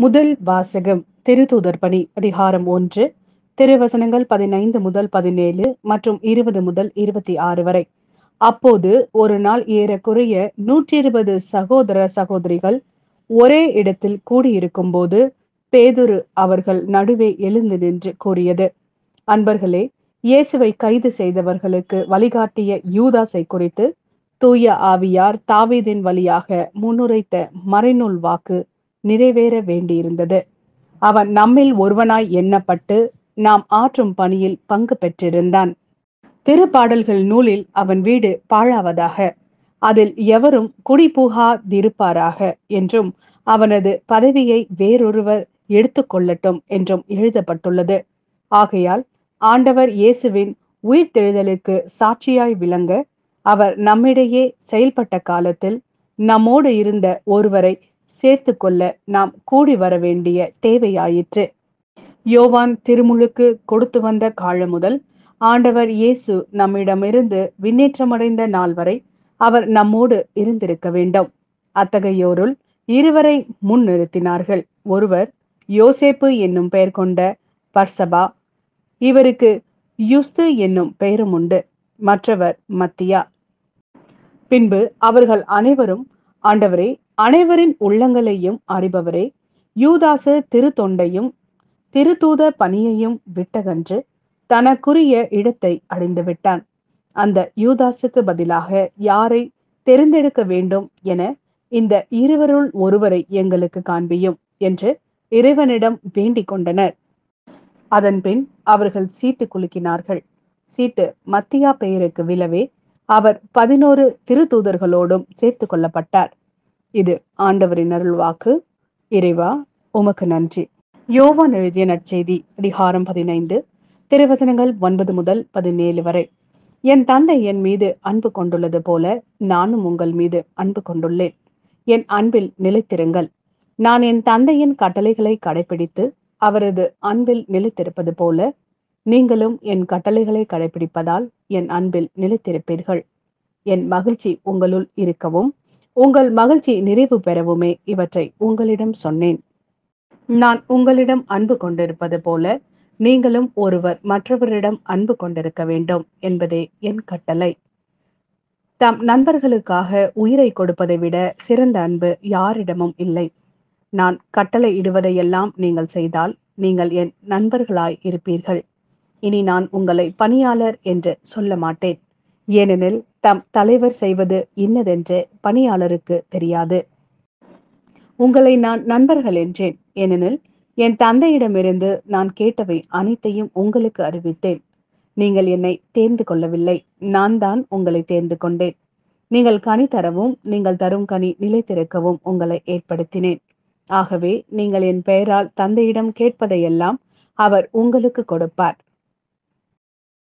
முதல் வாசகம் திருத்தூதர் பணி அதிகாரம் 1 திருவசனங்கள் 15 முதல் 17 மற்றும் 20 முதல் 26 வரை. அப்போது ஒரு நாள் ஏறக்குறைய 120 சகோதர சகோதரிகள் ஒரே இடத்தில் கூடியிருக்கும் போது பேதுரு அவர்கள் நடுவே எழுந்து நின்று கூறியது, அன்பர்களே, இயேசுவை கைது செய்தவர்களுக்கு வழிகாட்டிய யூதாசை குறித்து தூய ஆவியார் தாவீதின் வழியாக முன்னுரைத்த மறைநூல் வாக்கு நிறைவேற வேண்டியிருந்தது. அவன் நம்மில் ஒருவனாய் எண்ணப்பட்டு நாம் ஆற்றும் பணியில் பங்கு பெற்றிருந்தான். திருப்பாடல்கள் நூலில் அவன் வீடு பாழாவதாக, அதில் எவரும் குடிபுகாதிருப்பாராக என்றும் அவனது பதவியை வேறொருவர் எடுத்துக்கொள்ளட்டும் என்றும் எழுதப்பட்டுள்ளது. ஆகையால் ஆண்டவர் இயேசுவின் உயிர்த்தெழுதலுக்கு சாட்சியாய் விளங்க அவர் நம்மிடையே செயல்பட்ட காலத்தில் நம்மோடு இருந்த ஒருவரை சேர்த்து கொள்ள நாம் கூடி வர வேண்டிய தேவையாயிற்று. யோவான் திருமுழுக்கு கொடுத்து வந்த காலம் முதல் ஆண்டவர் இயேசு நம்மிடமிருந்து விண்ணேற்றமடைந்த நாள் வரை அவர் நம்மோடு இருந்திருக்க வேண்டும். அத்தகையோருள் இருவரை முன் நிறுத்தினார்கள். ஒருவர் யோசேப்பு என்னும் பெயர் கொண்ட பர்சபா, இவருக்கு யுஸ்து என்னும் பெயரும் உண்டு. மற்றவர் மத்தியா. பின்பு அவர்கள் அனைவரும், ஆண்டவரே, அனைவரின் உள்ளங்களையும் அறிபவரே, யூதாசு திருத்தொண்டையும் திருத்தூத பணியையும் விட்டகன்று தனக்குரிய இடத்தை அடைந்து விட்டான். அந்த யூதாசுக்கு பதிலாக யாரை தெரிந்தெடுக்க வேண்டும் என இந்த இருவருள் ஒருவரை எங்களுக்கு காண்பியும் என்று இறைவனிடம் வேண்டிக் கொண்டனர். அதன்பின் அவர்கள் சீட்டு குலுக்கினார்கள். சீட்டு மத்தியா பெயருக்கு விழவே அவர் 11 திருத்தூதர்களோடும் சேர்த்து கொள்ளப்பட்டார். இது ஆண்டவரின் அருள்வாக்கு. இறைவா, உமக்கு நன்றி. யோவான் எழுதிய நற்செய்தி அதிகாரம் 15 திருவசனங்கள் 9 முதல் 17 வரை. என் தந்தை என் மீது அன்பு கொண்டுள்ளது போல நானும் உங்கள் மீது அன்பு கொண்டுள்ளேன். என் அன்பில் நிலைத்திருங்கள். நான் என் தந்தையின் கட்டளைகளை கடைபிடித்து அவரது அன்பில் நிலைத்திருப்பது போல நீங்களும் என் கட்டளைகளை கடைபிடிப்பதால் என் அன்பில் நிலைத்திருப்பீர்கள். என் மகிழ்ச்சி உங்களுள் இருக்கவும் உங்கள் மகிழ்ச்சி நிறைவு பெறவுமே இவற்றை உங்களிடம் சொன்னேன். நான் உங்களிடம் அன்பு கொண்டிருப்பது போல நீங்களும் ஒருவர் மற்றவரிடம் அன்பு கொண்டிருக்க வேண்டும் என்பதே என் கட்டளை. தம் நண்பர்களுக்காக உயிரை கொடுப்பதை விட சிறந்த அன்பு யாரிடமும் இல்லை. நான் கட்டளை இடுவதையெல்லாம் நீங்கள் செய்தால் நீங்கள் என் நண்பர்களாய் இருப்பீர்கள். இனி நான் உங்களை பணியாளர் என்று சொல்ல மாட்டேன், ஏனெனில் தம் தலைவர் செய்வது இன்னதென்று பணியாளருக்கு தெரியாது. உங்களை நான் நண்பர்கள் என்றேன், ஏனெனில் என் தந்தையிடமிருந்து நான் கேட்டவை அனைத்தையும் உங்களுக்கு அறிவித்தேன். நீங்கள் என்னை தேர்ந்து கொள்ளவில்லை, நான் தான் உங்களை தேர்ந்து கொண்டேன். நீங்கள் கனி தரவும் நீங்கள் தரும் கனி நிலைத்திருக்கவும் உங்களை ஏற்படுத்தினேன். ஆகவே நீங்கள் என் பெயரால் தந்தையிடம் கேட்பதையெல்லாம் அவர் உங்களுக்கு கொடுப்பார்.